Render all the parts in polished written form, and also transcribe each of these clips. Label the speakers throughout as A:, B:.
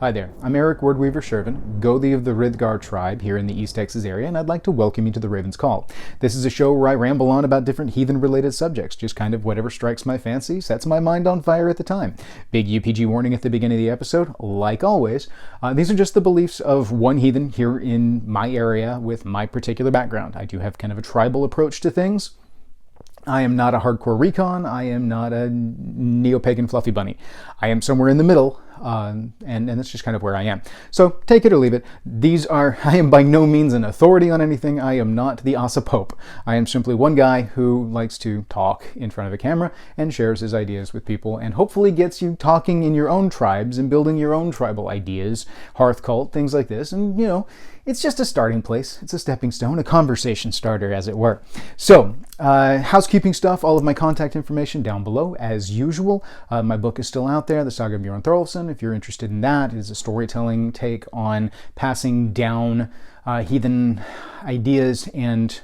A: Hi there, I'm Eric Wordweaver Sjerven, Gothi of the Rithgar tribe here in the East Texas area, and I'd like to welcome you to the Raven's Call. This is a show where I ramble on about different heathen-related subjects, just kind of whatever strikes my fancy, sets my mind on fire at the time. Big UPG warning at the beginning of the episode, like always. These are just the beliefs of one heathen here in my area with my particular background. I do have kind of a tribal approach to things. I am not a hardcore recon. I am not a neo-pagan fluffy bunny. I am somewhere in the middle, and that's just kind of where I am. So take it or leave it. I am by no means an authority on anything. I am not the Asa Pope. I am simply one guy who likes to talk in front of a camera and shares his ideas with people and hopefully gets you talking in your own tribes and building your own tribal ideas, hearth cult, things like this. And, you know, it's just a starting place. It's a stepping stone, a conversation starter, as it were. So, housekeeping stuff, all of my contact information down below, as usual. My book is still out there, The Saga of Bjorn Thorolfson. If you're interested in that, it is a storytelling take on passing down heathen ideas and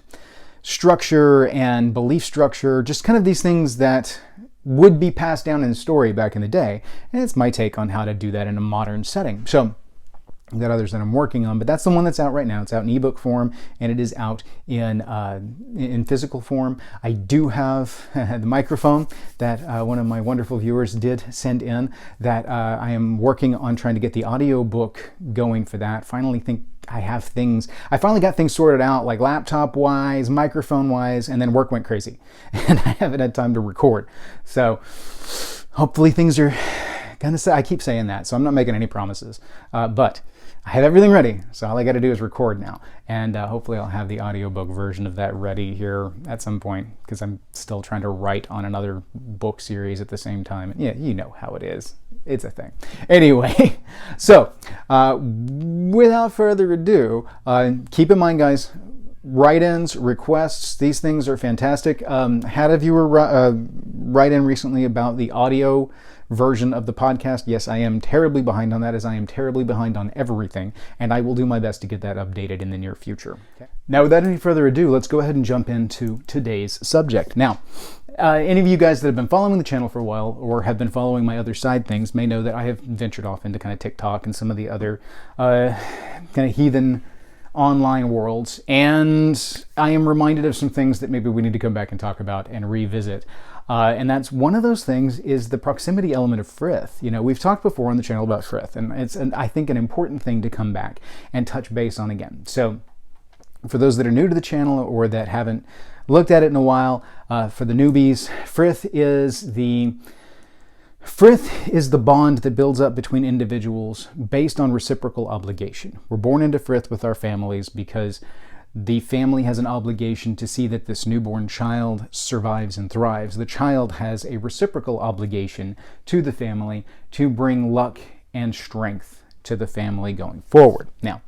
A: structure and belief structure, just kind of these things that would be passed down in story back in the day. And it's my take on how to do that in a modern setting. So, I've got others that I'm working on, but that's the one that's out right now. It's out in ebook form, and it is out in physical form. I do have the microphone that one of my wonderful viewers did send in that I am working on trying to get the audio book going for that. Finally think I have things. I finally got things sorted out, like laptop-wise, microphone-wise, and then work went crazy. And I haven't had time to record. So hopefully things are gonna say, I keep saying that, so I'm not making any promises. But I have everything ready, so all I got to do is record now. And hopefully I'll have the audiobook version of that ready here at some point, because I'm still trying to write on another book series at the same time. Yeah, you know how it is. It's a thing. Anyway, so without further ado, keep in mind, guys, write-ins, requests, these things are fantastic. Had a viewer write in recently about the audio version of the podcast. Yes, I am terribly behind on that, as I am terribly behind on everything, and I will do my best to get that updated in the near future. Okay. Now, without any further ado, let's go ahead and jump into today's subject. Now, any of you guys that have been following the channel for a while or have been following my other side things may know that I have ventured off into kind of TikTok and some of the other kind of heathen online worlds, and I am reminded of some things that maybe we need to come back and talk about and revisit. And that's one of those things is the proximity element of Frith. You know, we've talked before on the channel about Frith, and it's, I think, an important thing to come back and touch base on again. So for those that are new to the channel or that haven't looked at it in a while, for the newbies, Frith is the bond that builds up between individuals based on reciprocal obligation. We're born into Frith with our families because the family has an obligation to see that this newborn child survives and thrives. The child has a reciprocal obligation to the family to bring luck and strength to the family going forward. Now,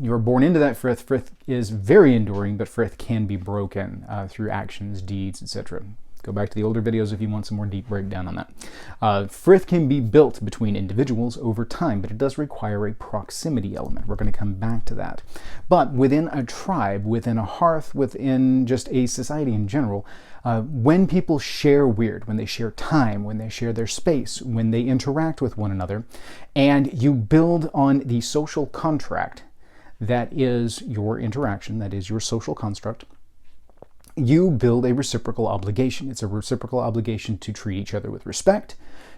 A: you're born into that Frith. Frith is very enduring, but Frith can be broken through actions, deeds, etc. Go back to the older videos if you want some more deep breakdown on that. Frith can be built between individuals over time, but it does require a proximity element. We're going to come back to that. But within a tribe, within a hearth, within just a society in general, when people share when they share time, when they share their space, when they interact with one another, and you build on the social contract that is your interaction, that is your social construct, you build a reciprocal obligation. It's a reciprocal obligation to treat each other with respect,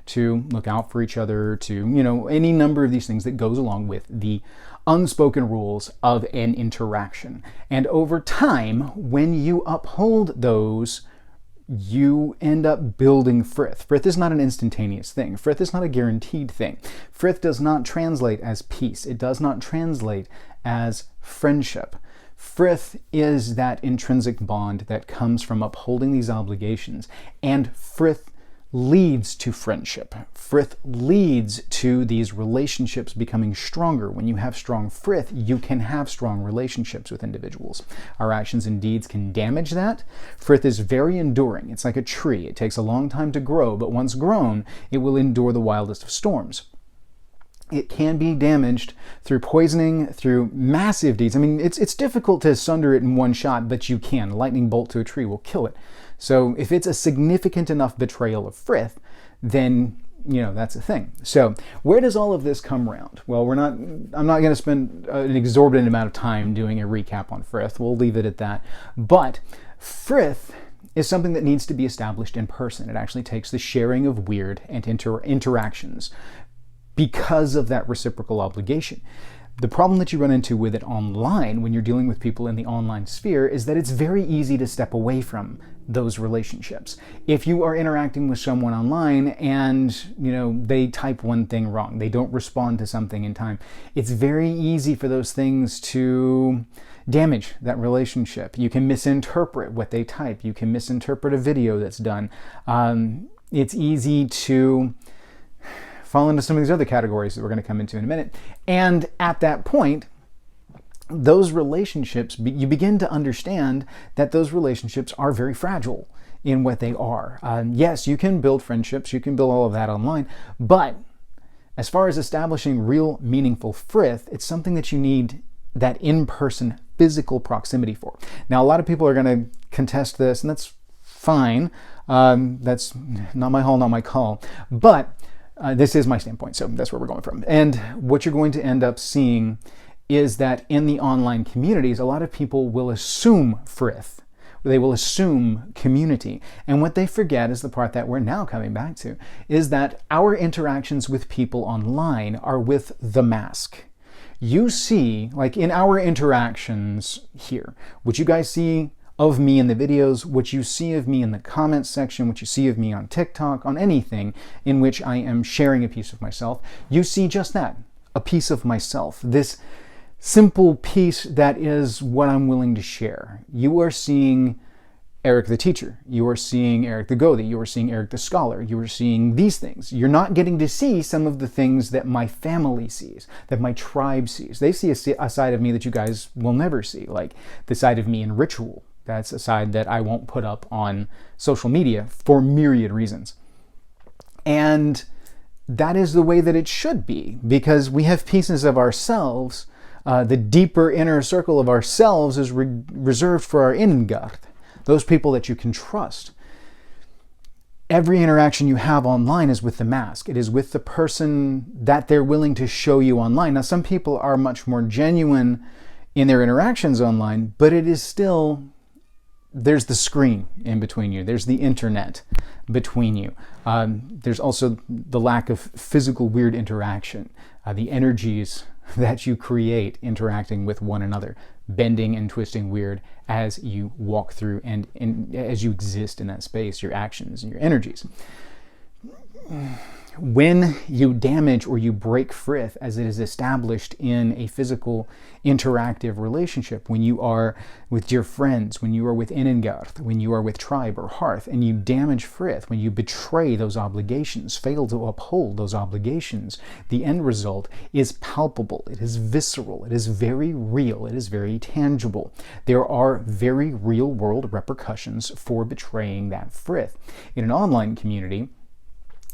A: to look out for each other, to, you know, any number of these things that goes along with the unspoken rules of an interaction. And over time, when you uphold those, you end up building Frith. Frith is not an instantaneous thing. Frith is not a guaranteed thing. Frith does not translate as peace. It does not translate as friendship. Frith is that intrinsic bond that comes from upholding these obligations, and Frith leads to friendship. Frith leads to these relationships becoming stronger. When you have strong Frith, you can have strong relationships with individuals. Our actions and deeds can damage that. Frith is very enduring. It's like a tree. It takes a long time to grow, but once grown, it will endure the wildest of storms. It can be damaged through poisoning, through massive deeds. I mean, it's difficult to sunder it in one shot, but you can. A lightning bolt to a tree will kill it. So if it's a significant enough betrayal of Frith, then that's a thing. So where does all of this come around? Well, I'm not going to spend an exorbitant amount of time doing a recap on Frith. We'll leave it at that. But Frith is something that needs to be established in person. It actually takes the sharing of weird and interactions because of that reciprocal obligation. The problem that you run into with it online when you're dealing with people in the online sphere is that it's very easy to step away from those relationships. If you are interacting with someone online and, they type one thing wrong, they don't respond to something in time, it's very easy for those things to damage that relationship. You can misinterpret what they type. You can misinterpret a video that's done. It's easy to fall into some of these other categories that we're going to come into in a minute. And at that point, those relationships, you begin to understand that those relationships are very fragile in what they are. Yes, you can build friendships, you can build all of that online, but as far as establishing real meaningful Frith, it's something that you need that in-person physical proximity for. Now, a lot of people are going to contest this, and that's fine. That's not my hall, not my call. But this is my standpoint, so that's where we're going from. And what you're going to end up seeing is that in the online communities, a lot of people will assume Frith. They will assume community. And what they forget is the part that we're now coming back to, is that our interactions with people online are with the mask. You see, like in our interactions here, what you guys see of me in the videos, what you see of me in the comments section, what you see of me on TikTok, on anything in which I am sharing a piece of myself, you see just that, a piece of myself. This simple piece that is what I'm willing to share. You are seeing Eric the teacher. You are seeing Eric the Gothi. You are seeing Eric the scholar. You are seeing these things. You're not getting to see some of the things that my family sees, that my tribe sees. They see a side of me that you guys will never see, like the side of me in ritual. That's a side that I won't put up on social media for myriad reasons. And that is the way that it should be, because we have pieces of ourselves. The deeper inner circle of ourselves is reserved for our Innengard, those people that you can trust. Every interaction you have online is with the mask. It is with the person that they're willing to show you online. Now, some people are much more genuine in their interactions online, but it is still, there's the screen in between you. There's the internet between you. There's also the lack of physical weird interaction, the energies that you create interacting with one another, bending and twisting weird as you walk through and as you exist in that space, your actions and your energies. When you damage or you break Frith as it is established in a physical interactive relationship, when you are with dear friends, when you are with Innengard, when you are with tribe or hearth, and you damage Frith, when you betray those obligations, fail to uphold those obligations, the end result is palpable, it is visceral, it is very real, it is very tangible. There are very real world repercussions for betraying that Frith. In an online community,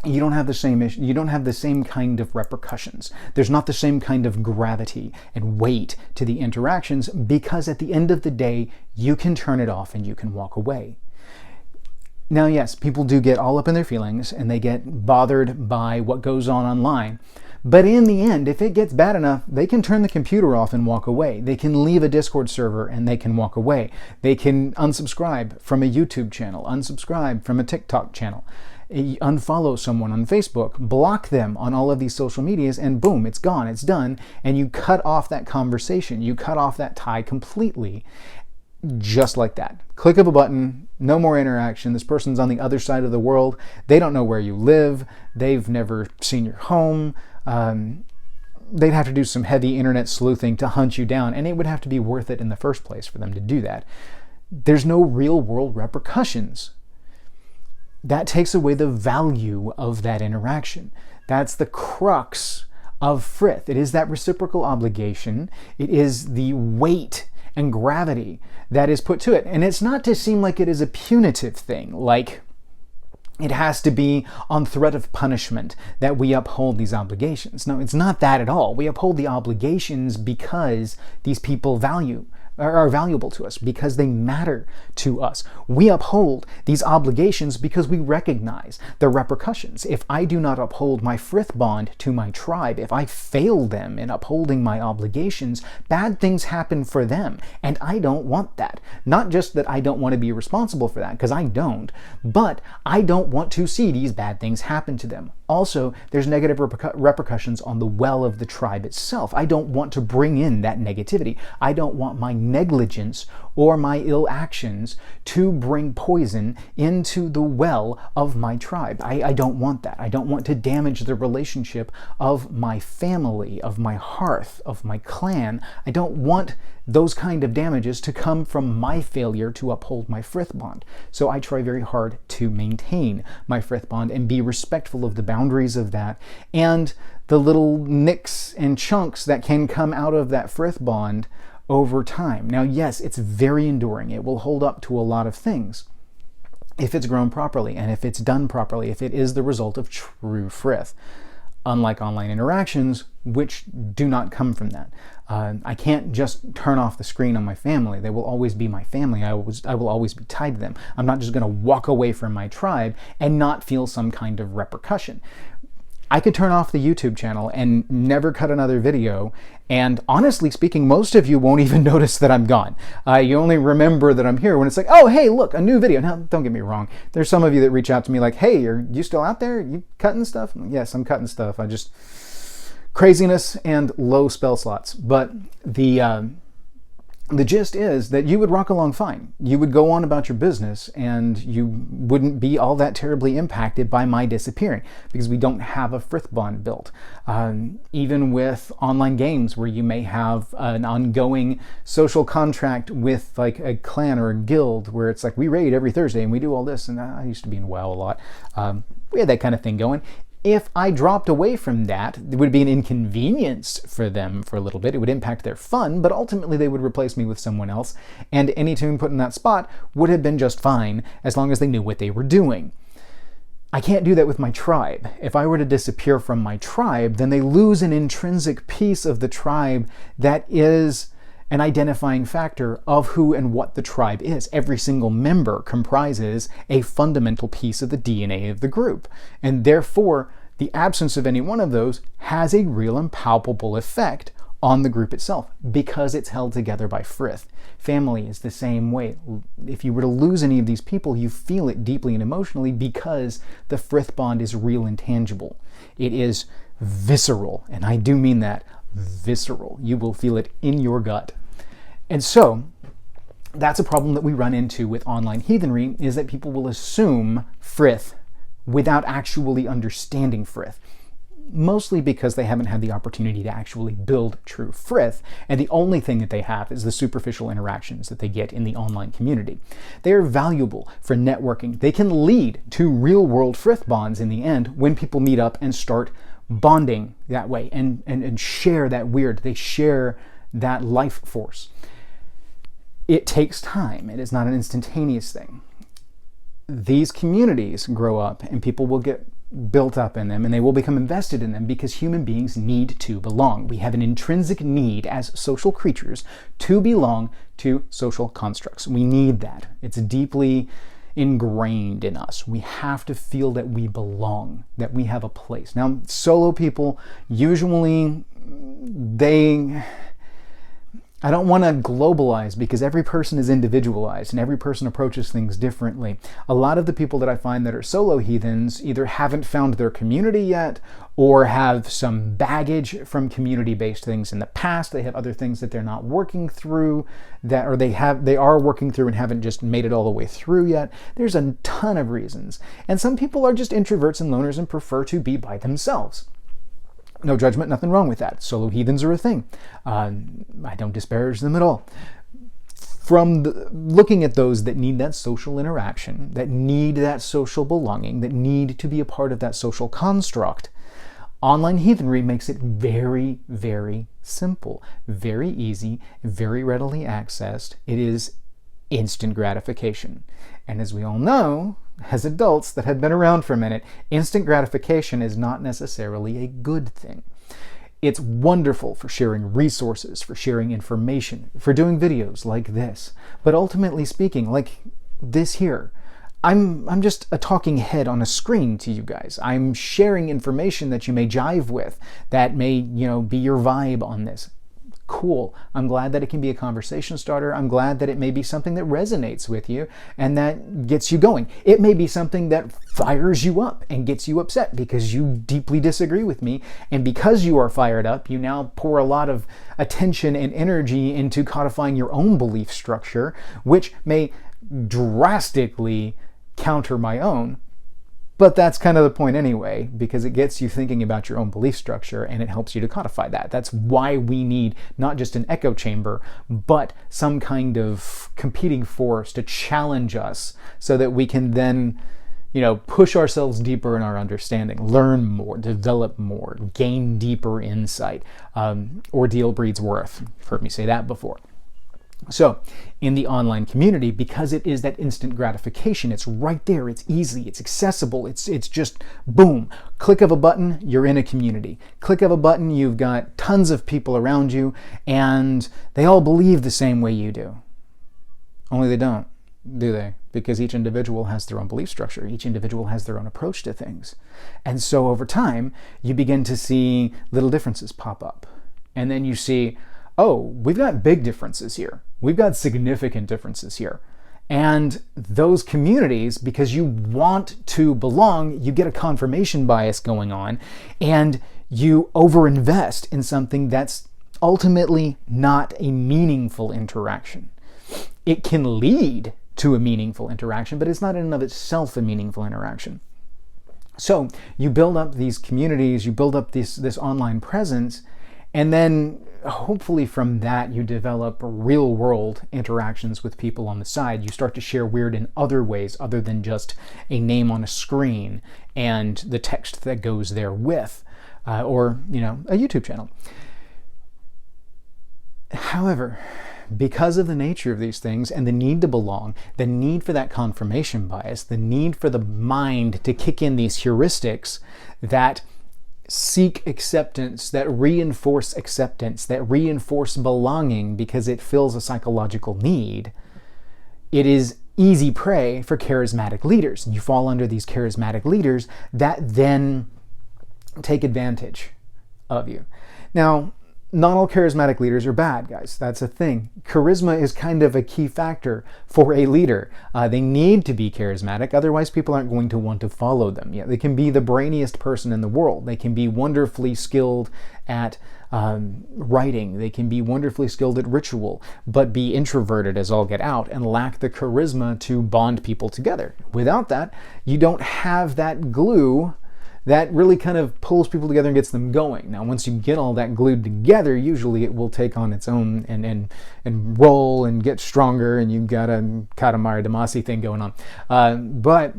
A: you don't have the same issue. You don't have the same kind of repercussions. There's not the same kind of gravity and weight to the interactions, because at the end of the day, you can turn it off and you can walk away. Now, yes, people do get all up in their feelings and they get bothered by what goes on online. But in the end, if it gets bad enough, they can turn the computer off and walk away. They can leave a Discord server and they can walk away. They can unsubscribe from a YouTube channel, unsubscribe from a TikTok channel, unfollow someone on Facebook, block them on all of these social medias, and boom, it's gone, it's done, and you cut off that conversation, you cut off that tie completely, just like that. Click of a button, no more interaction. This person's on the other side of the world. They don't know where you live. They've never seen your home. They'd have to do some heavy internet sleuthing to hunt you down, and it would have to be worth it in the first place for them to do that. There's no real world repercussions. That takes away the value of that interaction. That's the crux of Frith. It is that reciprocal obligation. It is the weight and gravity that is put to it. And it's not to seem like it is a punitive thing, like it has to be on threat of punishment that we uphold these obligations. No, it's not that at all. We uphold the obligations because these people value are valuable to us because they matter to us. We uphold these obligations because we recognize the repercussions. If I do not uphold my frith bond to my tribe, if I fail them in upholding my obligations, bad things happen for them, and I don't want that. Not just that I don't want to be responsible for that, because I don't, but I don't want to see these bad things happen to them. Also, there's negative repercussions on the well of the tribe itself. I don't want to bring in that negativity. I don't want my negligence or my ill actions to bring poison into the well of my tribe. I don't want that. I don't want to damage the relationship of my family, of my hearth, of my clan. I don't want those kind of damages to come from my failure to uphold my frith bond. So I try very hard to maintain my frith bond and be respectful of the boundaries of that and the little nicks and chunks that can come out of that frith bond over time. Now, yes, it's very enduring. It will hold up to a lot of things if it's grown properly and if it's done properly, if it is the result of true frith. Unlike online interactions, which do not come from that. I can't just turn off the screen on my family. They will always be my family. I will always be tied to them. I'm not just going to walk away from my tribe and not feel some kind of repercussion. I could turn off the YouTube channel and never cut another video, and honestly speaking, most of you won't even notice that I'm gone. You only remember that I'm here when it's like, oh, hey, look, a new video. Now, don't get me wrong. There's some of you that reach out to me like, hey, are you still out there? You cutting stuff? Yes, I'm cutting stuff. I just... craziness and low spell slots. But the gist is that you would rock along fine. You would go on about your business and you wouldn't be all that terribly impacted by my disappearing because we don't have a frith bond built. Even with online games where you may have an ongoing social contract with like a clan or a guild where it's like we raid every Thursday and we do all this, and I used to be in WoW a lot. We had that kind of thing going. If I dropped away from that, it would be an inconvenience for them for a little bit. It would impact their fun, but ultimately they would replace me with someone else, and any tune put in that spot would have been just fine as long as they knew what they were doing. I can't do that with my tribe. If I were to disappear from my tribe, then they lose an intrinsic piece of the tribe that is an identifying factor of who and what the tribe is. Every single member comprises a fundamental piece of the DNA of the group, and therefore the absence of any one of those has a real and palpable effect on the group itself because it's held together by frith. Family is the same way. If you were to lose any of these people, you feel it deeply and emotionally because the frith bond is real and tangible. It is visceral, and I do mean that. Visceral. You will feel it in your gut. And so that's a problem that we run into with online heathenry, is that people will assume frith without actually understanding frith, mostly because they haven't had the opportunity to actually build true frith, and the only thing that they have is the superficial interactions that they get in the online community. They are valuable for networking. They can lead to real-world frith bonds in the end when people meet up and start bonding that way and share that weird. They share that life force. It takes time. It is not an instantaneous thing. These communities grow up and people will get built up in them and they will become invested in them because human beings need to belong. We have an intrinsic need as social creatures to belong to social constructs. We need that. It's deeply ingrained in us. We have to feel that we belong, that we have a place. Now, solo people, usually I don't want to globalize because every person is individualized and every person approaches things differently. A lot of the people that I find that are solo heathens either haven't found their community yet or have some baggage from community-based things in the past. They have other things that they're not working through or they are working through and haven't just made it all the way through yet. There's a ton of reasons. And some people are just introverts and loners and prefer to be by themselves. No judgment, nothing wrong with that. Solo heathens are a thing. I don't disparage them at all. From looking at those that need that social interaction, that need that social belonging, that need to be a part of that social construct, online heathenry makes it very, very simple, very easy, very readily accessed. It is instant gratification. And as we all know, as adults that have been around for a minute, instant gratification is not necessarily a good thing. It's wonderful for sharing resources, for sharing information, for doing videos like this. But ultimately speaking, like this here, I'm just a talking head on a screen to you guys. I'm sharing information that you may jive with, that may, be your vibe on this. Cool. I'm glad that it can be a conversation starter. I'm glad that it may be something that resonates with you and that gets you going. It may be something that fires you up and gets you upset because you deeply disagree with me. And because you are fired up, you now pour a lot of attention and energy into codifying your own belief structure, which may drastically counter my own. But that's kind of the point anyway, because it gets you thinking about your own belief structure and it helps you to codify that. That's why we need not just an echo chamber, but some kind of competing force to challenge us so that we can then, push ourselves deeper in our understanding, learn more, develop more, gain deeper insight. Ordeal breeds worth. You've heard me say that before. So, in the online community, because it is that instant gratification, it's right there, it's easy, it's accessible, it's just boom, click of a button, you're in a community. Click of a button, you've got tons of people around you, and they all believe the same way you do. Only they don't, do they? Because each individual has their own belief structure, each individual has their own approach to things. And so over time, you begin to see little differences pop up. And then you see, oh, we've got big differences here. We've got significant differences here. And those communities, because you want to belong, you get a confirmation bias going on, and you overinvest in something that's ultimately not a meaningful interaction. It can lead to a meaningful interaction, but it's not in and of itself a meaningful interaction. So you build up these communities, you build up this online presence, and then hopefully from that you develop real world interactions with people on the side. You start to share weird in other ways other than just a name on a screen and the text that goes there with, or a YouTube channel. However, because of the nature of these things and the need to belong, the need for that confirmation bias, the need for the mind to kick in these heuristics that seek acceptance, that reinforce acceptance, that reinforce belonging because it fills a psychological need, it is easy prey for charismatic leaders. And you fall under these charismatic leaders that then take advantage of you. Now, not all charismatic leaders are bad, guys. That's a thing. Charisma is kind of a key factor for a leader. They need to be charismatic, otherwise people aren't going to want to follow them. Yeah, they can be the brainiest person in the world. They can be wonderfully skilled at writing. They can be wonderfully skilled at ritual, but be introverted as all get out and lack the charisma to bond people together. Without that, you don't have that glue that really kind of pulls people together and gets them going. Now, once you get all that glued together, usually it will take on its own and roll and get stronger, and you've got a Katamari Damacy thing going on. But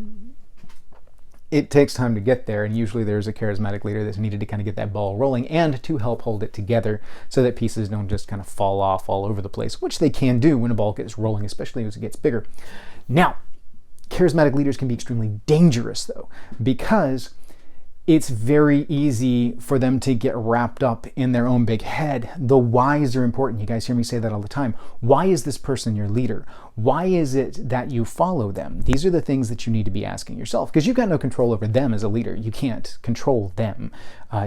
A: it takes time to get there, and usually there's a charismatic leader that's needed to kind of get that ball rolling and to help hold it together so that pieces don't just kind of fall off all over the place, which they can do when a ball gets rolling, especially as it gets bigger. Now, charismatic leaders can be extremely dangerous, though, because it's very easy for them to get wrapped up in their own big head. The whys are important. You guys hear me say that all the time. Why is this person your leader? Why is it that you follow them? These are the things that you need to be asking yourself, because you've got no control over them as a leader. You can't control them.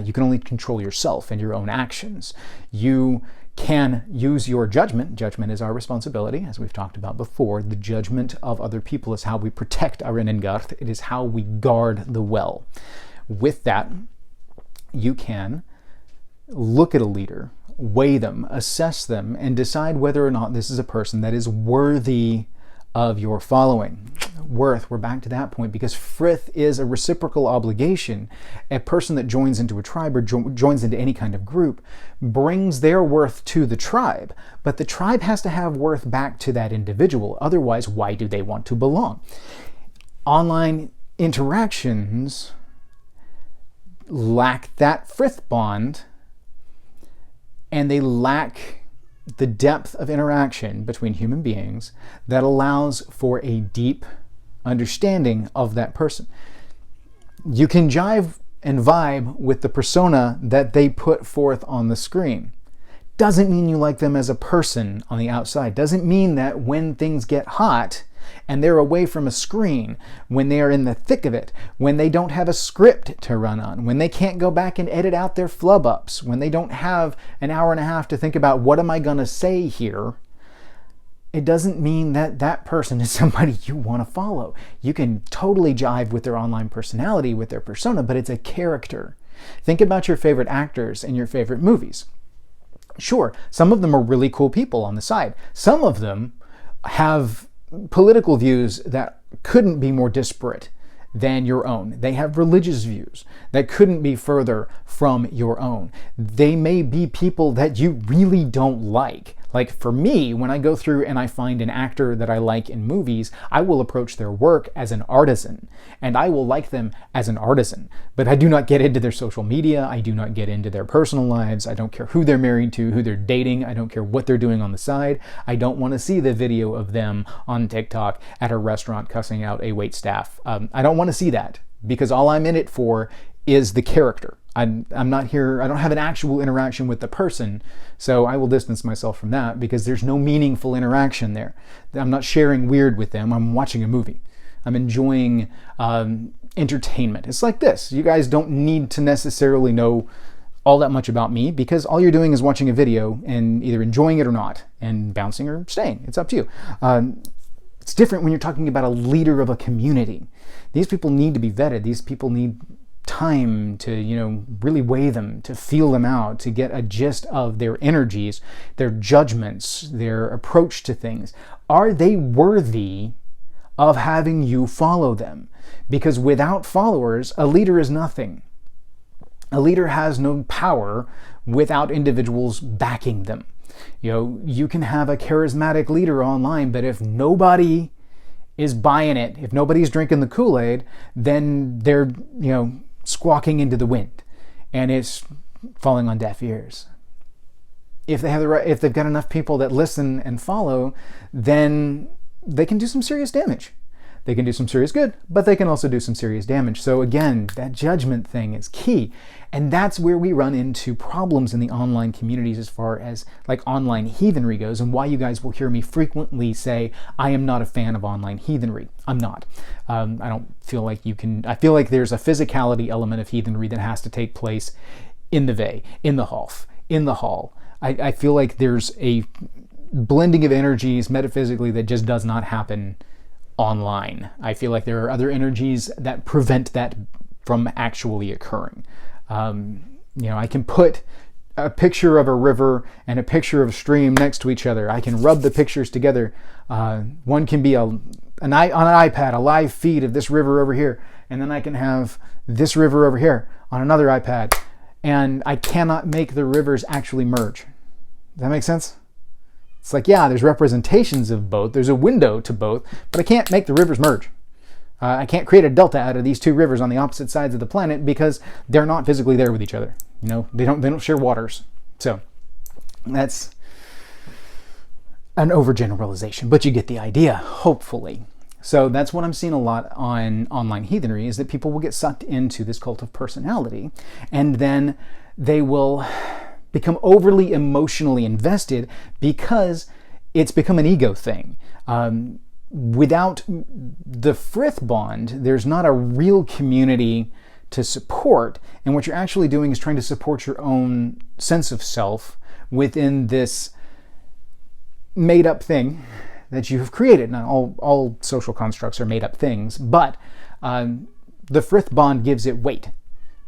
A: You can only control yourself and your own actions. You can use your judgment. Judgment is our responsibility, as we've talked about before. The judgment of other people is how we protect our Renengard. It is how we guard the well. With that, you can look at a leader, weigh them, assess them, and decide whether or not this is a person that is worthy of your following. Worth, we're back to that point, because Frith is a reciprocal obligation. A person that joins into a tribe or joins into any kind of group brings their worth to the tribe, but the tribe has to have worth back to that individual. Otherwise, why do they want to belong? Online interactions lack that Frith bond, and they lack the depth of interaction between human beings that allows for a deep understanding of that person. You can jive and vibe with the persona that they put forth on the screen. Doesn't mean you like them as a person on the outside. Doesn't mean that when things get hot and they're away from a screen, when they are in the thick of it, when they don't have a script to run on, when they can't go back and edit out their flub ups, when they don't have an hour and a half to think about what am I going to say here, it doesn't mean that that person is somebody you want to follow. You can totally jive with their online personality, with their persona, but it's a character. Think about your favorite actors and your favorite movies. Sure, some of them are really cool people on the side. Some of them have political views that couldn't be more disparate than your own. They have religious views that couldn't be further from your own. They may be people that you really don't like. Like for me, when I go through and I find an actor that I like in movies, I will approach their work as an artisan, and I will like them as an artisan. But I do not get into their social media. I do not get into their personal lives. I don't care who they're married to, who they're dating. I don't care what they're doing on the side. I don't want to see the video of them on TikTok at a restaurant cussing out a waitstaff. I don't want to see that, because all I'm in it for is the character. I'm not here, I don't have an actual interaction with the person, so I will distance myself from that because there's no meaningful interaction there. I'm not sharing weird with them, I'm watching a movie. I'm enjoying entertainment. It's like this. You guys don't need to necessarily know all that much about me because all you're doing is watching a video and either enjoying it or not and bouncing or staying. It's up to you. It's different when you're talking about a leader of a community. These people need to be vetted. These people need time to, really weigh them, to feel them out, to get a gist of their energies, their judgments, their approach to things. Are they worthy of having you follow them? Because without followers, a leader is nothing. A leader has no power without individuals backing them. You can have a charismatic leader online, but if nobody is buying it, if nobody's drinking the Kool-Aid, then they're, squawking into the wind and it's falling on deaf ears. If they've got enough people that listen and follow, then they can do some serious damage. They can do some serious good, but they can also do some serious damage. So again, that judgment thing is key. And that's where we run into problems in the online communities as far as like online heathenry goes, and why you guys will hear me frequently say, I am not a fan of online heathenry. I'm not. I don't feel like you can, I feel like there's a physicality element of heathenry that has to take place in the Vey, in the Half, in the Hall. I feel like there's a blending of energies metaphysically that just does not happen online. I feel like there are other energies that prevent that from actually occurring. I can put a picture of a river and a picture of a stream next to each other. I can rub the pictures together. One can be on an iPad, a live feed of this river over here, and then I can have this river over here on another iPad, and I cannot make the rivers actually merge. Does that make sense? It's like, yeah, there's representations of both. There's a window to both, but I can't make the rivers merge. I can't create a delta out of these two rivers on the opposite sides of the planet because they're not physically there with each other. They don't share waters. So that's an overgeneralization, but you get the idea, hopefully. So that's what I'm seeing a lot on online heathenry, is that people will get sucked into this cult of personality, and then they will become overly emotionally invested because it's become an ego thing. Without the Frith bond, there's not a real community to support, and what you're actually doing is trying to support your own sense of self within this made-up thing that you've created. Now, all social constructs are made-up things, but the Frith bond gives it weight.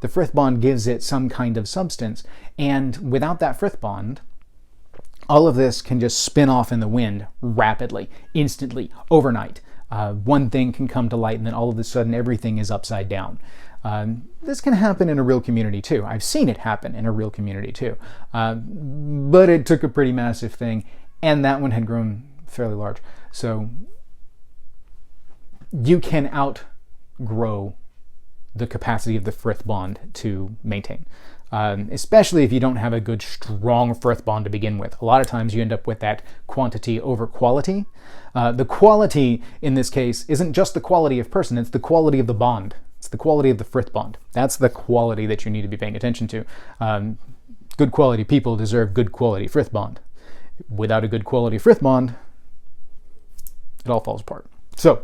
A: The Frith bond gives it some kind of substance, and without that Frith bond, all of this can just spin off in the wind rapidly, instantly, overnight. One thing can come to light, and then all of a sudden everything is upside down. This can happen in a real community too. I've seen it happen in a real community too. But it took a pretty massive thing, and that one had grown fairly large. So you can outgrow the capacity of the Frith bond to maintain. Especially if you don't have a good, strong Frith bond to begin with. A lot of times you end up with that quantity over quality. The quality in this case isn't just the quality of person, it's the quality of the bond. It's the quality of the Frith bond. That's the quality that you need to be paying attention to. Good quality people deserve good quality Frith bond. Without a good quality Frith bond, it all falls apart. So,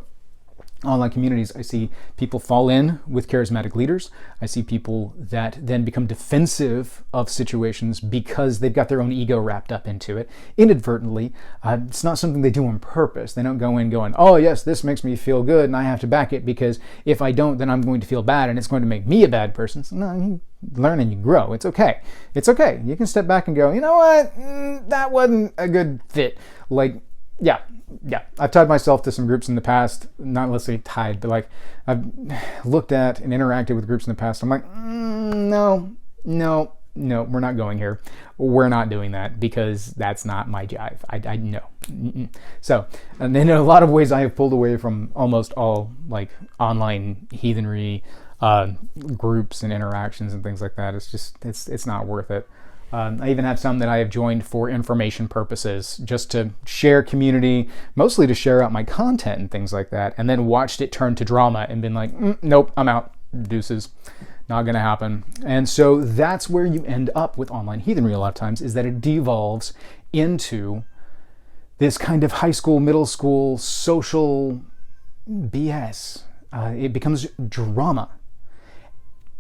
A: online communities, I see people fall in with charismatic leaders. I see people that then become defensive of situations because they've got their own ego wrapped up into it inadvertently. It's not something they do on purpose. They don't go in going, oh yes, this makes me feel good and I have to back it because if I don't, then I'm going to feel bad and it's going to make me a bad person. So, no, you learn and you grow. It's okay. It's okay. You can step back and go, you know what? That wasn't a good fit. Like, yeah, I've tied myself to some groups in the past, not necessarily tied, but like I've looked at and interacted with groups in the past. I'm like, no, we're not going here. We're not doing that because that's not my jive. I know. So, and in a lot of ways I have pulled away from almost all like online heathenry groups and interactions and things like that. It's just, it's not worth it. I even have some that I have joined for information purposes, just to share community, mostly to share out my content and things like that, and then watched it turn to drama and been like, nope, I'm out, deuces, not gonna happen. And so that's where you end up with online heathenry a lot of times, is that it devolves into this kind of high school, middle school, social BS. It becomes drama.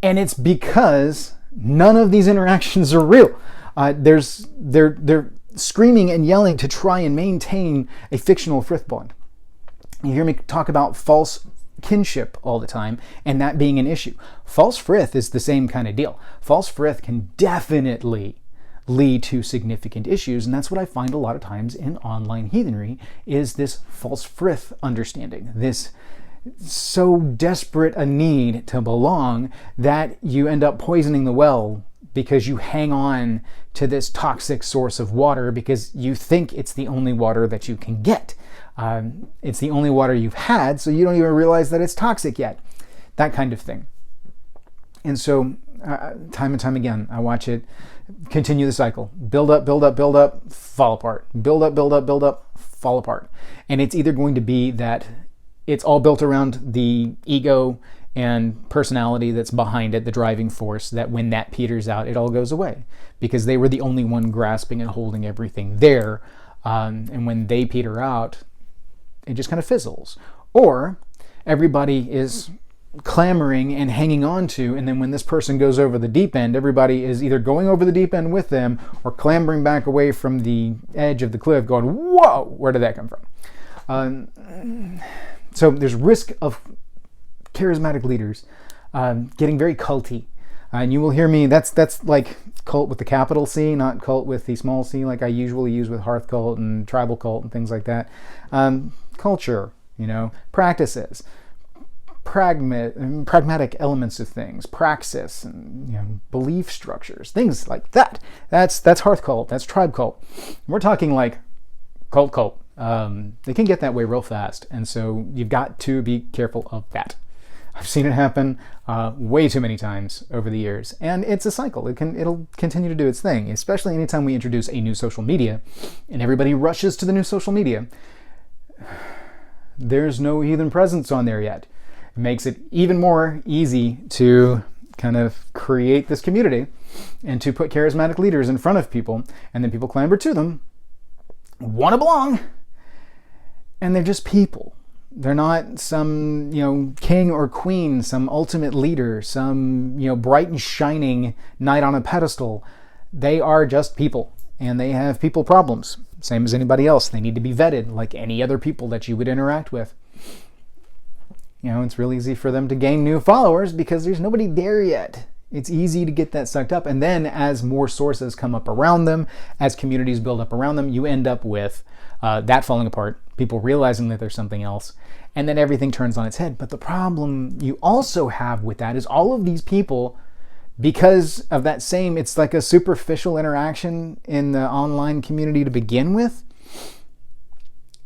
A: And it's because none of these interactions are real. They're screaming and yelling to try and maintain a fictional Frith bond. You hear me talk about false kinship all the time, and that being an issue. False Frith is the same kind of deal. False Frith can definitely lead to significant issues, and that's what I find a lot of times in online heathenry, is this false Frith understanding. This so desperate a need to belong that you end up poisoning the well because you hang on to this toxic source of water because you think it's the only water that you can get. It's the only water you've had, so you don't even realize that it's toxic yet. That kind of thing. And so time and time again, I watch it continue the cycle. Build up, fall apart. Build up, fall apart. And it's either going to be that it's all built around the ego and personality that's behind it, the driving force, that when that peters out, it all goes away because they were the only one grasping and holding everything there. And when they peter out, it just kind of fizzles. Or everybody is clamoring and hanging on to, and then when this person goes over the deep end, everybody is either going over the deep end with them or clambering back away from the edge of the cliff going, whoa, where did that come from? So there's risk of charismatic leaders getting very culty. And you will hear me, that's like cult with the capital C, not cult with the small c, like I usually use with hearth cult and tribal cult and things like that. Culture, practices, pragmatic elements of things, praxis, and belief structures, things like that. That's hearth cult, that's tribe cult. We're talking like cult. They can get that way real fast, and so you've got to be careful of that. I've seen it happen way too many times over the years, and it's a cycle. It'll continue to do its thing, especially anytime we introduce a new social media, and everybody rushes to the new social media. There's no heathen presence on there yet. It makes it even more easy to kind of create this community and to put charismatic leaders in front of people, and then people clamber to them, want to belong, and they're just people. They're not some, king or queen, some ultimate leader, some, bright and shining knight on a pedestal. They are just people, and they have people problems, same as anybody else. They need to be vetted like any other people that you would interact with. It's real easy for them to gain new followers because there's nobody there yet. It's easy to get that sucked up. And then as more sources come up around them, as communities build up around them, you end up with that falling apart, people realizing that there's something else, and then everything turns on its head. But the problem you also have with that is all of these people, because of that same, it's like a superficial interaction in the online community to begin with,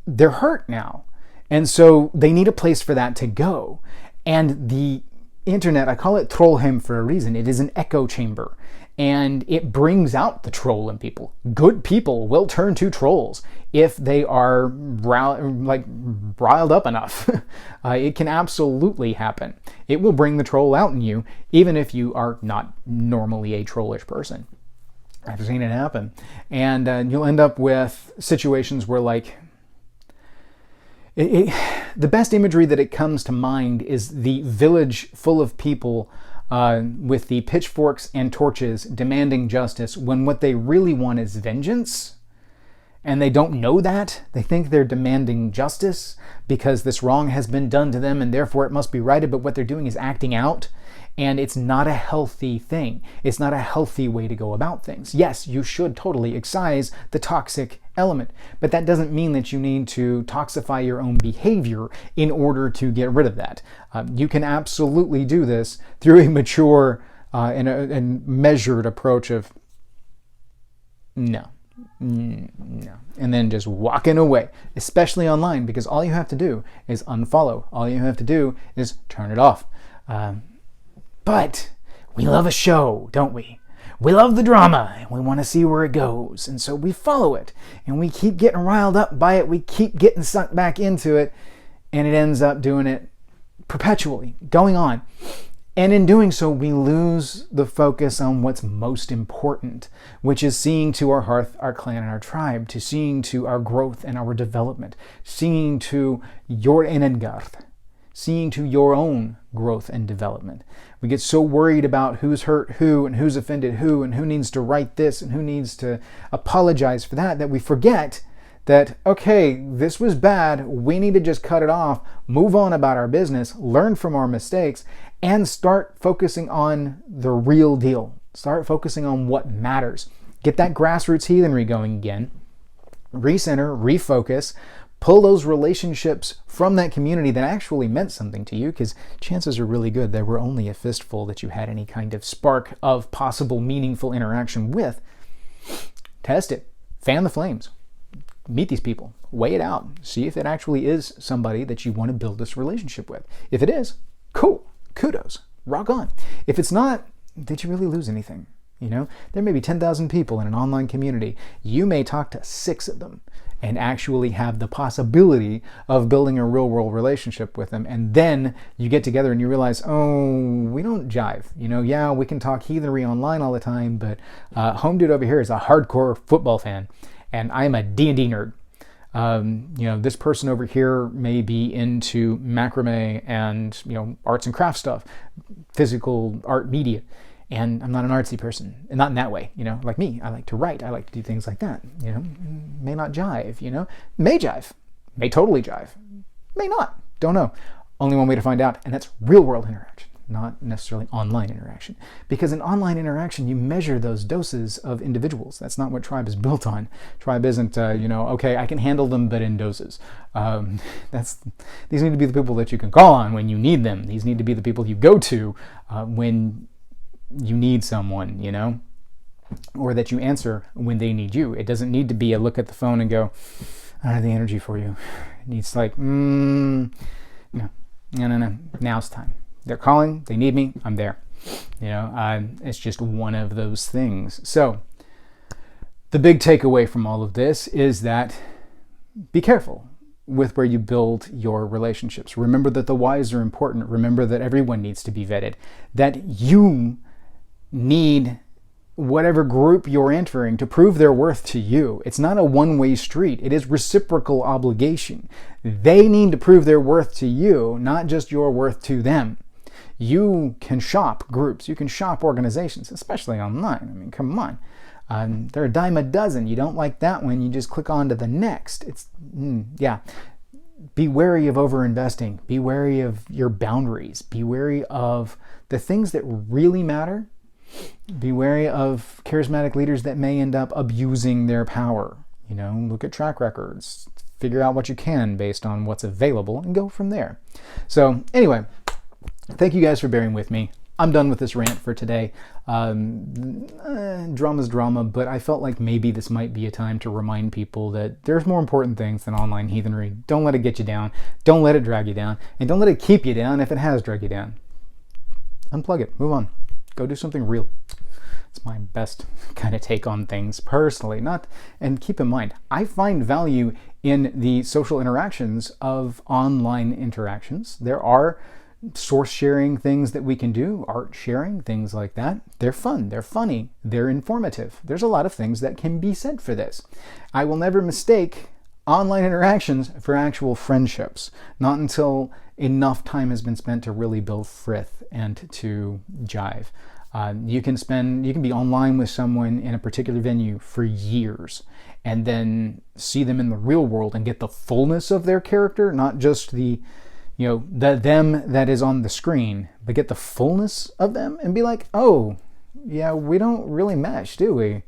A: they're hurt now. And so they need a place for that to go. And the internet, I call it Trollheim for a reason. It is an echo chamber, and it brings out the troll in people. Good people will turn to trolls if they are riled up enough. It can absolutely happen. It will bring the troll out in you, even if you are not normally a trollish person. I've seen it happen. And you'll end up with situations where, like, the best imagery that it comes to mind is the village full of people with the pitchforks and torches demanding justice, when what they really want is vengeance. And they don't know that. They think they're demanding justice because this wrong has been done to them and therefore it must be righted, but what they're doing is acting out. And it's not a healthy thing. It's not a healthy way to go about things. Yes, you should totally excise the toxic element, but that doesn't mean that you need to toxify your own behavior in order to get rid of that. You can absolutely do this through a mature and measured approach of no, and then just walking away, especially online, because all you have to do is unfollow. All you have to do is turn it off. But we love a show, don't we? We love the drama, and we want to see where it goes. And so we follow it, and we keep getting riled up by it. We keep getting sucked back into it, and it ends up doing it perpetually, going on. And in doing so, we lose the focus on what's most important, which is seeing to our hearth, our clan, and our tribe, to seeing to our growth and our development, seeing to your Enengarth, seeing to your own growth and development. We get so worried about who's hurt who and who's offended who and who needs to write this and who needs to apologize for that we forget that, okay, this was bad, we need to just cut it off, move on about our business, learn from our mistakes, and start focusing on the real deal. Start focusing on what matters. Get that grassroots heathenry going again. Recenter, refocus, pull those relationships from that community that actually meant something to you, because chances are really good there were only a fistful that you had any kind of spark of possible meaningful interaction with. Test it. Fan the flames. Meet these people. Weigh it out. See if it actually is somebody that you want to build this relationship with. If it is, cool. Kudos. Rock on. If it's not, did you really lose anything? You know, there may be 10,000 people in an online community. You may talk to 6 of them and actually have the possibility of building a real world relationship with them. And then you get together and you realize, oh, we don't jive. You know, yeah, we can talk heathenry online all the time, but home dude over here is a hardcore football fan and I'm a D&D nerd. You know, this person over here may be into macrame and, you know, arts and crafts stuff, physical art media. And I'm not an artsy person, and not in that way, you know, like me. I like to write. I like to do things like that, you know. May not jive, you know. May jive. May totally jive. May not. Don't know. Only one way to find out, and that's real world interaction, not necessarily online interaction. Because in online interaction, you measure those doses of individuals. That's not what tribe is built on. Tribe isn't, you know, okay, I can handle them, but in doses. These need to be the people that you can call on when you need them. These need to be the people you go to when you need someone, you know, or that you answer when they need you. It doesn't need to be a look at the phone and go, I don't have the energy for you. It needs like, no, now's time. They're calling, they need me, I'm there. You know, it's just one of those things. So the big takeaway from all of this is that be careful with where you build your relationships. Remember that the whys are important. Remember that everyone needs to be vetted, that you need whatever group you're entering to prove their worth to you. It's not a one-way street. It is reciprocal obligation. They need to prove their worth to you, not just your worth to them. You can shop groups. You can shop organizations, especially online. I mean, come on. They're a dime a dozen. You don't like that one, you just click on to the next. Yeah. Be wary of over-investing. Be wary of your boundaries. Be wary of the things that really matter. Be wary of charismatic leaders that may end up abusing their power. You know, look at track records. Figure out what you can based on what's available and go from there. So anyway, thank you guys for bearing with me. I'm done with this rant for today. Drama's drama, but I felt like maybe this might be a time to remind people that there's more important things than online heathenry. Don't let it get you down. Don't let it drag you down. And don't let it keep you down if it has dragged you down. unplug it, move on, go do something real. It's my best kind of take on things personally. And keep in mind, I find value in the social interactions of online interactions. There are source sharing things that we can do, art sharing, things like that. They're fun, they're funny, they're informative. There's a lot of things that can be said for this. I will never mistake online interactions for actual friendships, not until enough time has been spent to really build frith and to jive. You can be online with someone in a particular venue for years and then see them in the real world and get the fullness of their character, not just the them that is on the screen, but get the fullness of them and be like, oh, yeah, we don't really mesh, do we?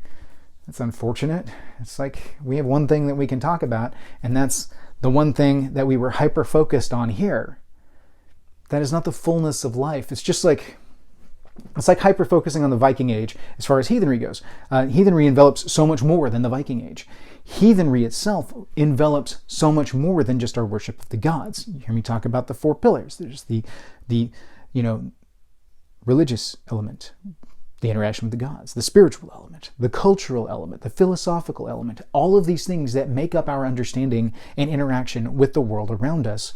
A: That's unfortunate. It's like we have one thing that we can talk about, and that's the one thing that we were hyper-focused on here. That is not the fullness of life. It's like hyper-focusing on the Viking Age as far as heathenry goes. Heathenry envelops so much more than the Viking Age. Heathenry itself envelops so much more than just our worship of the gods. You hear me talk about the 4 pillars. There's the religious element, the interaction with the gods, the spiritual element, the cultural element, the philosophical element, all of these things that make up our understanding and interaction with the world around us.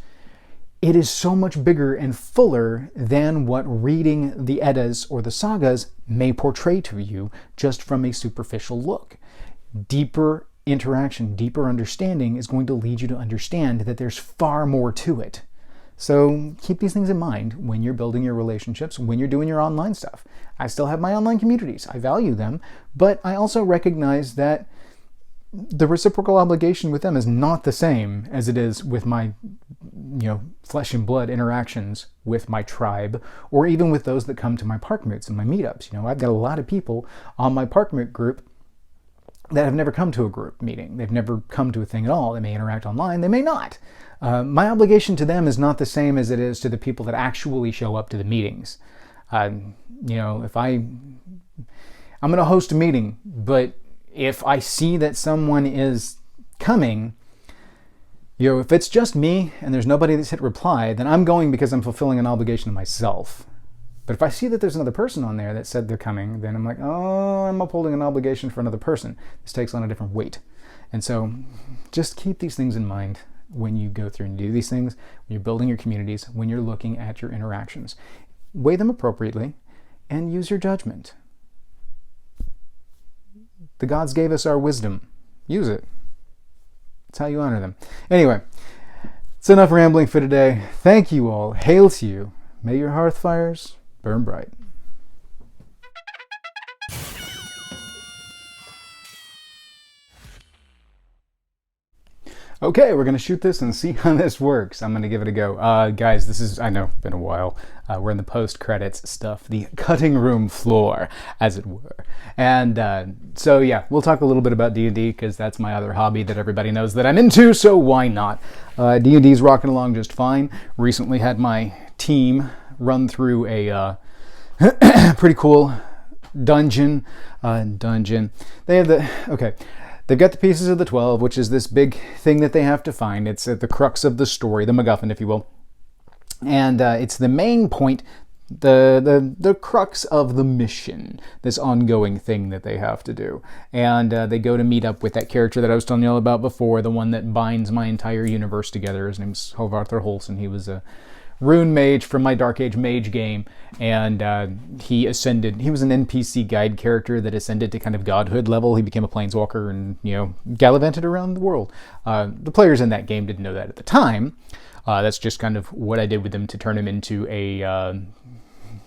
A: It is so much bigger and fuller than what reading the Eddas or the sagas may portray to you just from a superficial look. Deeper interaction, deeper understanding is going to lead you to understand that there's far more to it. So keep these things in mind when you're building your relationships, when you're doing your online stuff. I still have my online communities. I value them, but I also recognize that the reciprocal obligation with them is not the same as it is with my, flesh and blood interactions with my tribe, or even with those that come to my park moots and my meetups. I've got a lot of people on my park moot group that have never come to a group meeting. They've never come to a thing at all. They may interact online, they may not. My obligation to them is not the same as it is to the people that actually show up to the meetings. If I'm going to host a meeting, but if I see that someone is coming, if it's just me and there's nobody that's hit reply, then I'm going because I'm fulfilling an obligation to myself. But if I see that there's another person on there that said they're coming, then I'm like, oh, I'm upholding an obligation for another person. This takes on a different weight. And so just keep these things in mind when you go through and do these things, when you're building your communities, when you're looking at your interactions. Weigh them appropriately and use your judgment. The gods gave us our wisdom. Use it. It's how you honor them. Anyway, it's enough rambling for today. Thank you all. Hail to you. May your hearth fires burn bright. Okay, we're going to shoot this and see how this works. I'm going to give it a go. Guys, this is, I know, been a while. We're in the post-credits stuff, the cutting room floor, as it were. And so, yeah, we'll talk a little bit about D&D, because that's my other hobby that everybody knows that I'm into, so why not? D&D's rocking along just fine. Recently had my team run through a pretty cool dungeon. They have They've got the pieces of the 12, which is this big thing that they have to find. It's the crux of the story, the MacGuffin, if you will. And it's the main point, the crux of the mission, this ongoing thing that they have to do. And they go to meet up with that character that I was telling you all about before, the one that binds my entire universe together. His name's Sjerven Thorolfson. He was a rune mage from my Dark Age mage game, and he ascended. He was an NPC guide character that ascended to kind of godhood level. He became a planeswalker and gallivanted around the world. The players in that game didn't know that at the time. That's just kind of what I did with him to turn him into a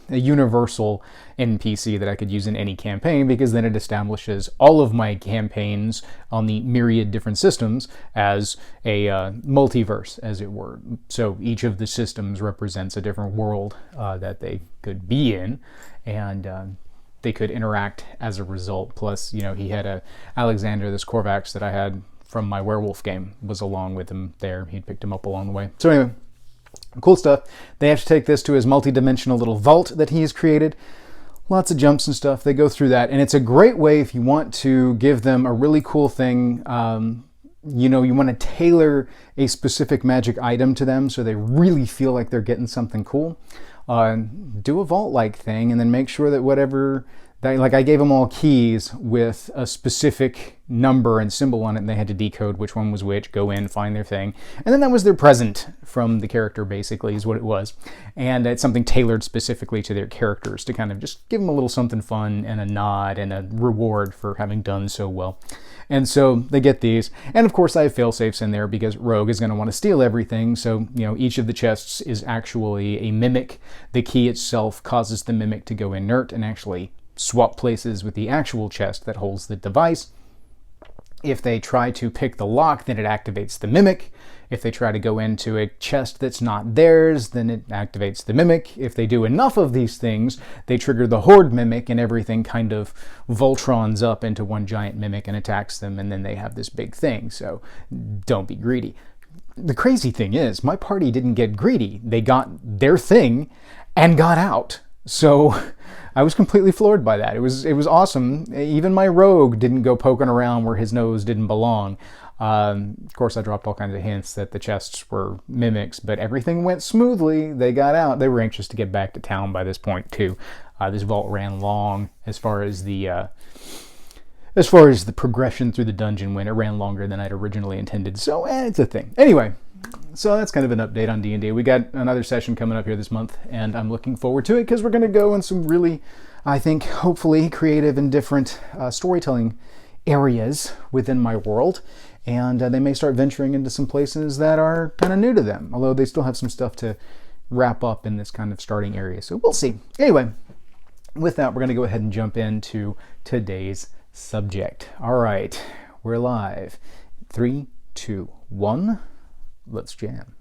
A: universal NPC that I could use in any campaign, because then it establishes all of my campaigns on the myriad different systems as a multiverse, as it were. So each of the systems represents a different world that they could be in, and they could interact as a result. Plus, he had Alexander, this Korvax that I had from my werewolf game, was along with him there. He'd picked him up along the way. So anyway, cool stuff. They have to take this to his multi-dimensional little vault that he has created. Lots of jumps and stuff. They go through that, and it's a great way if you want to give them a really cool thing. You want to tailor a specific magic item to them so they really feel like they're getting something cool. do a vault-like thing, and then make sure that whatever, like I gave them all keys with a specific number and symbol on it, and they had to decode which one was which, go in, find their thing, and then that was their present from the character, basically, is what it was. And it's something tailored specifically to their characters to kind of just give them a little something fun and a nod and a reward for having done so well. And so they get these, and of course I have fail-safes in there because Rogue is going to want to steal everything, so each of the chests is actually a mimic. The key itself causes the mimic to go inert and actually swap places with the actual chest that holds the device. If they try to pick the lock, then it activates the mimic. If they try to go into a chest that's not theirs, then it activates the mimic. If they do enough of these things, they trigger the horde mimic, and everything kind of Voltrons up into one giant mimic and attacks them, and then they have this big thing. So don't be greedy. The crazy thing is, my party didn't get greedy. They got their thing and got out. So I was completely floored by that. It was awesome. Even my rogue didn't go poking around where his nose didn't belong. Of course, I dropped all kinds of hints that the chests were mimics, but everything went smoothly. They got out. They were anxious to get back to town by this point too. This vault ran long as far as the progression through the dungeon went. It ran longer than I'd originally intended. So it's a thing. Anyway. So that's kind of an update on D&D. We got another session coming up here this month, and I'm looking forward to it because we're going to go in some really, I think, hopefully creative and different storytelling areas within my world, and they may start venturing into some places that are kind of new to them, although they still have some stuff to wrap up in this kind of starting area, so we'll see. Anyway, with that, we're going to go ahead and jump into today's subject. All right, we're live. 3, 2, 1. Let's jam.